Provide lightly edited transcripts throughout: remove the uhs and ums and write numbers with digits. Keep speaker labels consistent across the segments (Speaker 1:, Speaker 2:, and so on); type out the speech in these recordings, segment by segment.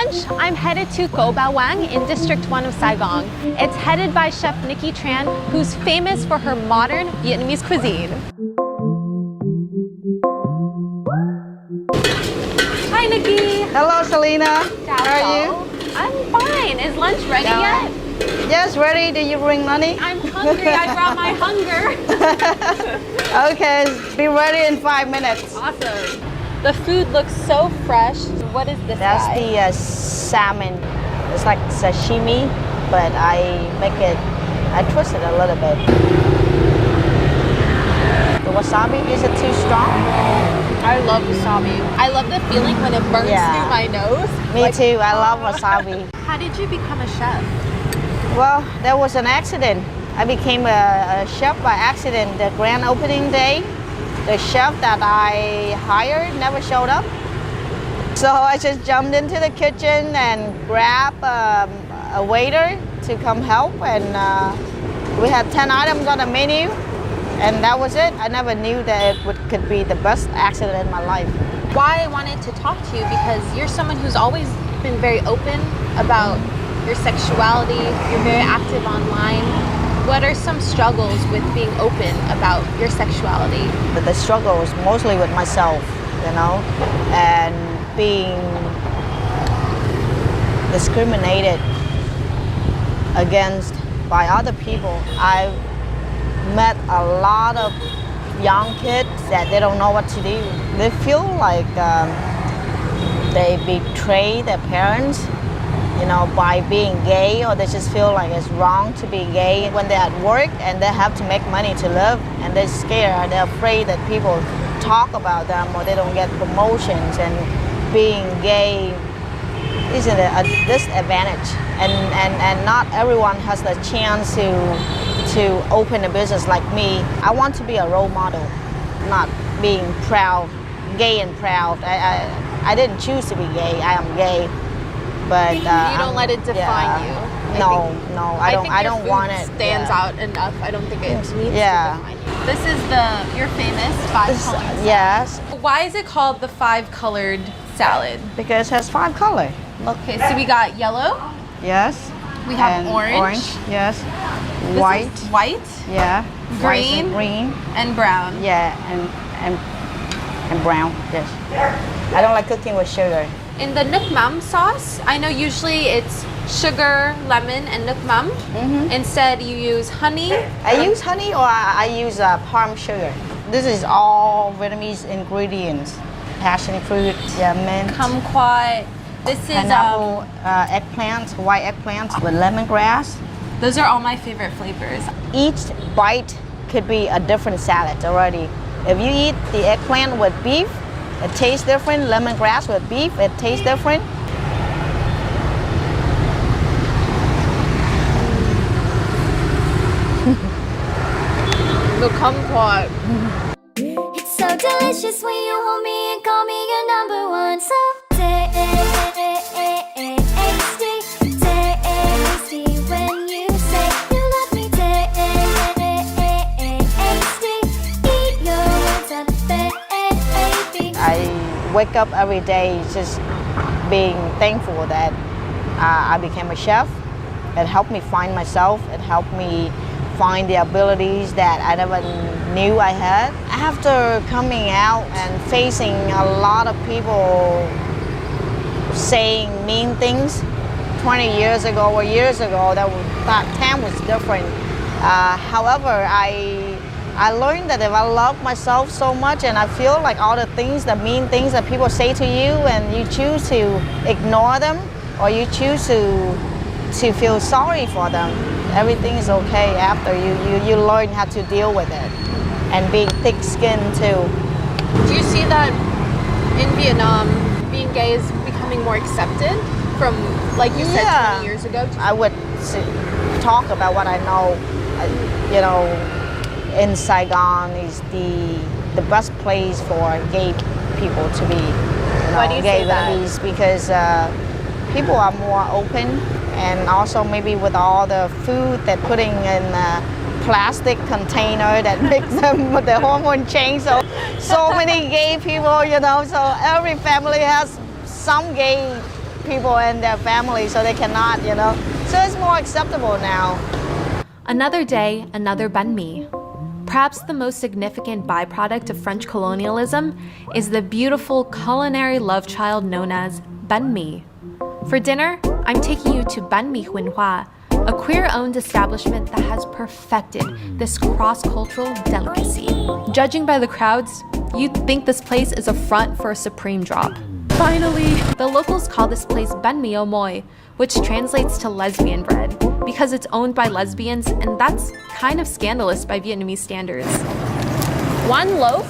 Speaker 1: lunch, I'm headed to Go Bao Wang in District 1 of Saigon. It's headed by Chef Nikki Tran, who's famous for her modern Vietnamese cuisine. Hi, Nikki.
Speaker 2: Hello, Selena.
Speaker 1: Ciao,
Speaker 2: How are you?
Speaker 1: I'm fine. Is lunch ready yet?
Speaker 2: Yes, ready. Did you bring money?
Speaker 1: I'm hungry. I brought my hunger.
Speaker 2: Okay, be ready in 5 minutes.
Speaker 1: Awesome. The food looks so fresh. What is this?
Speaker 2: That's the salmon. It's like sashimi, but I twist it a little bit. The wasabi, is it too strong?
Speaker 1: I love wasabi. I love the feeling when it burns through my nose.
Speaker 2: Me too, I love wasabi.
Speaker 1: How did you become a chef?
Speaker 2: Well, there was an accident. I became a chef by accident. The grand opening day, the chef that I hired never showed up. So I just jumped into the kitchen and grabbed a waiter to come help, and we had 10 items on the menu, and that was it. I never knew that it could be the best accident in my life.
Speaker 1: Why I wanted to talk to you, because you're someone who's always been very open about your sexuality, you're very active online. What are some struggles with being open about your sexuality?
Speaker 2: The struggle is mostly with myself, you know, and being discriminated against by other people. I've met a lot of young kids that they don't know what to do. They feel like they betray their parents, you know, by being gay, or they just feel like it's wrong to be gay when they're at work and they have to make money to live, and they're scared, they're afraid that people talk about them or they don't get promotions, and being gay is a disadvantage, and not everyone has the chance to open a business like me. I want to be a role model, not being proud, gay and proud. I didn't choose to be gay, I am gay. But
Speaker 1: you don't let it define you.
Speaker 2: I don't want it.
Speaker 1: Stands out enough. I don't think it needs to define you. This is your famous five-colored salad.
Speaker 2: Yes.
Speaker 1: Why is it called the five-colored salad?
Speaker 2: Because it has 5 colors. Look.
Speaker 1: Okay, so we got yellow.
Speaker 2: Yes.
Speaker 1: We have orange.
Speaker 2: Yes.
Speaker 1: This
Speaker 2: White.
Speaker 1: is white.
Speaker 2: Yeah.
Speaker 1: Green.
Speaker 2: Green.
Speaker 1: And brown.
Speaker 2: Yeah, and brown. Yes. I don't like cooking with sugar.
Speaker 1: In the nuoc mam sauce, I know usually it's sugar, lemon, and nuoc mam. Instead, you use honey.
Speaker 2: I use honey, or I use palm sugar. This is all Vietnamese ingredients. Passion fruit, mint,
Speaker 1: Kumquat. This is
Speaker 2: pineapple, eggplants, white eggplants with lemongrass.
Speaker 1: Those are all my favorite flavors.
Speaker 2: Each bite could be a different salad already. If you eat the eggplant with beef, it tastes different. Lemongrass with beef, it tastes different.
Speaker 1: The kumquat.
Speaker 3: It's so delicious when you hold me and call me your number one. So tasty, tasty when you say you love me. Tasty, eat your words up, baby.
Speaker 2: I wake up every day just being thankful that I became a chef. It helped me find myself. It helped me find the abilities that I never knew I had. After coming out and facing a lot of people saying mean things 20 years ago or years ago, that time was different. However, I learned that if I love myself so much and I feel like all the things, the mean things that people say to you, and you choose to ignore them, or you choose to feel sorry for them, everything is okay after you learn how to deal with it, and being thick-skinned too.
Speaker 1: Do you see that in Vietnam, being gay is becoming more accepted from, like you said, 20 years ago?
Speaker 2: I would talk about what I know. You know, in Saigon is the best place for gay people to be.
Speaker 1: Why do you
Speaker 2: gay
Speaker 1: say that?
Speaker 2: Vietnamese, because people are more open, and also maybe with all the food they're putting in plastic container that makes them the hormone change. So many gay people, you know. So every family has some gay people and their family, so they cannot, you know. So it's more acceptable now.
Speaker 1: Another day, another banh mi. Perhaps the most significant byproduct of French colonialism is the beautiful culinary love child known as banh mi. For dinner, I'm taking you to Banh Mi Huỳnh Hoa, a queer-owned establishment that has perfected this cross-cultural delicacy. Judging by the crowds, you'd think this place is a front for a supreme drop. Finally! The locals call this place Banh Mi Ô Moi, which translates to lesbian bread, because it's owned by lesbians, and that's kind of scandalous by Vietnamese standards. One loaf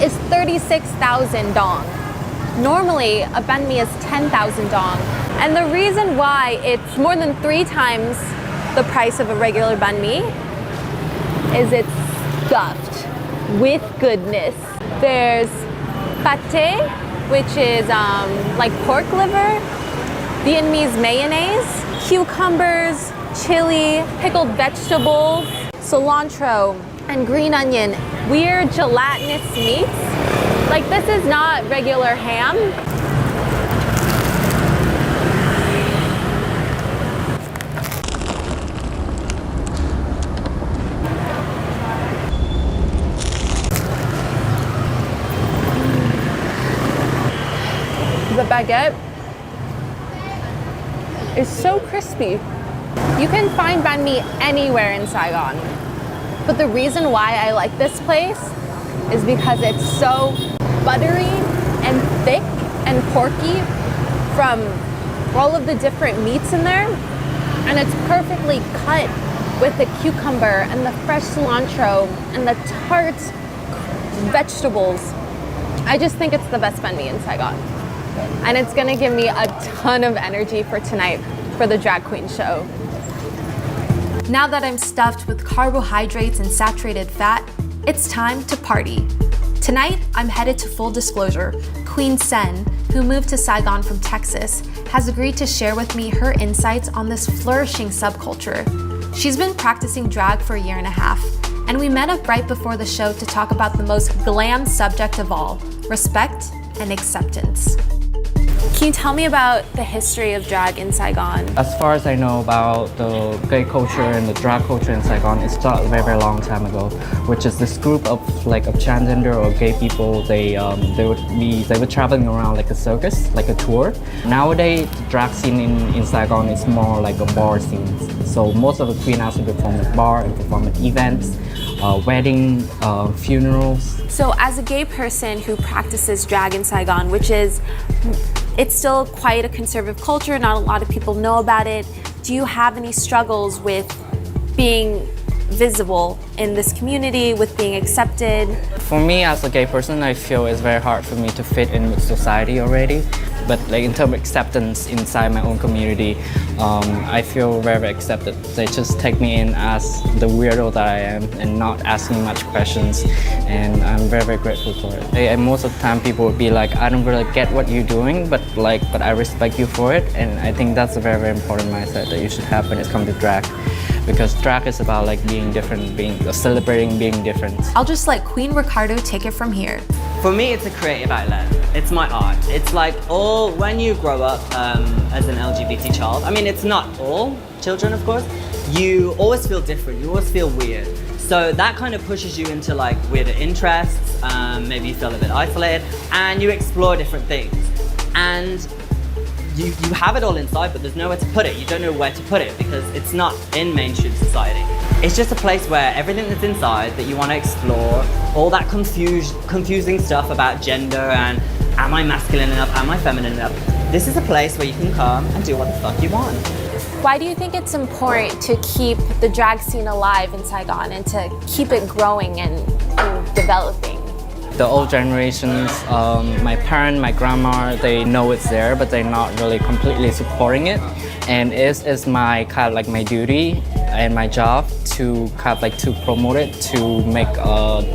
Speaker 1: is 36,000 dong. Normally, a banh mi is 10,000 dong. And the reason why it's more than 3 times the price of a regular banh mi is it's stuffed with goodness. There's pate, which is like pork liver, Vietnamese mayonnaise, cucumbers, chili, pickled vegetables, cilantro, and green onion. Weird gelatinous meats. Like, this is not regular ham. The baguette is so crispy. You can find banh mi anywhere in Saigon. But the reason why I like this place is because it's so buttery and thick and porky from all of the different meats in there. And it's perfectly cut with the cucumber and the fresh cilantro and the tart vegetables. I just think it's the best banh mi in Saigon. And it's gonna give me a ton of energy for tonight for the drag queen show. Now that I'm stuffed with carbohydrates and saturated fat, it's time to party. Tonight, I'm headed to Full Disclosure. Queen Sen, who moved to Saigon from Texas, has agreed to share with me her insights on this flourishing subculture. She's been practicing drag for a year and a half, and we met up right before the show to talk about the most glam subject of all, respect and acceptance. Can you tell me about the history of drag in Saigon?
Speaker 4: As far as I know about the gay culture and the drag culture in Saigon, it started a very, very long time ago, which is this group of transgender or gay people. They were traveling around like a circus, like a tour. Nowadays, the drag scene in Saigon is more like a bar scene. So most of the queen actually perform at bar and perform at events, wedding, funerals.
Speaker 1: So as a gay person who practices drag in Saigon, it's still quite a conservative culture, not a lot of people know about it. Do you have any struggles with being visible in this community, with being accepted?
Speaker 4: For me as a gay person, I feel it's very hard for me to fit in with society already. But like in terms of acceptance inside my own community, I feel very, very accepted. They just take me in as the weirdo that I am and not ask me much questions. And I'm very, very grateful for it. And most of the time people would be like, I don't really get what you're doing, but I respect you for it. And I think that's a very, very important mindset that you should have when it comes to drag. Because drag is about like being different, celebrating being different.
Speaker 1: I'll just let Queen Ricardo take it from here.
Speaker 5: For me, it's a creative outlet. It's my art. It's like when you grow up as an LGBT child, I mean, it's not all children, of course, you always feel different, you always feel weird. So that kind of pushes you into like weirder interests, maybe you feel a bit isolated, and you explore different things. And you have it all inside, but there's nowhere to put it. You don't know where to put it because it's not in mainstream society. It's just a place where everything that's inside that you want to explore, all that confusing stuff about gender and am I masculine enough, am I feminine enough, this is a place where you can come and do what the fuck you want.
Speaker 1: Why do you think it's important to keep the drag scene alive in Saigon and to keep it growing and developing?
Speaker 4: The old generations, my parents, my grandma, they know it's there, but they're not really completely supporting it. And it's my kind of like my duty and my job to kind of like to promote it, to make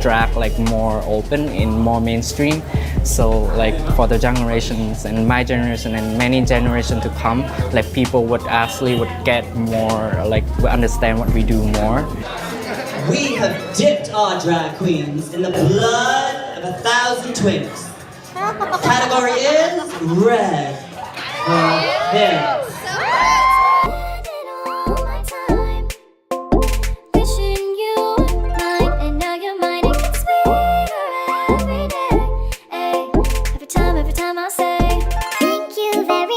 Speaker 4: drag like more open and more mainstream. So like for the generations and my generation and many generations to come, like people would get more, like understand what we do more.
Speaker 6: We have dipped our drag queens in the blood of 1,000 twins. Category is red. There.
Speaker 3: Spending all my time wishing you were mine, and now you're mine. It gets sweeter every day. Every time I say thank you very